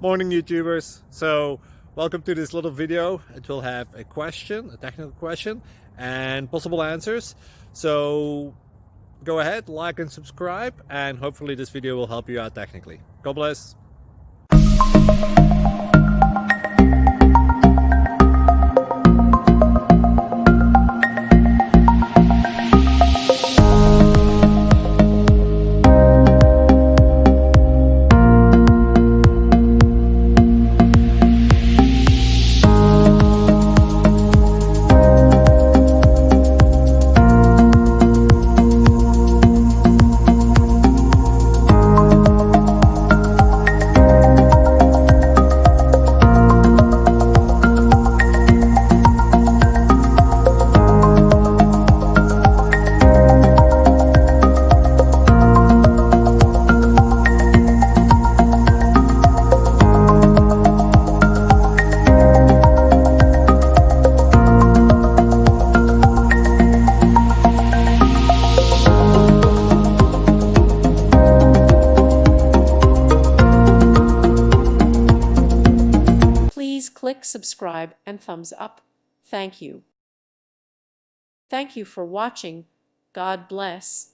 Morning YouTubers. So welcome to this little video. It will have a question, a technical question, and possible answers. So go ahead, like and subscribe, and hopefully this video will help you out technically. God bless. Please click subscribe and thumbs up. Thank you. Thank you for watching. God bless.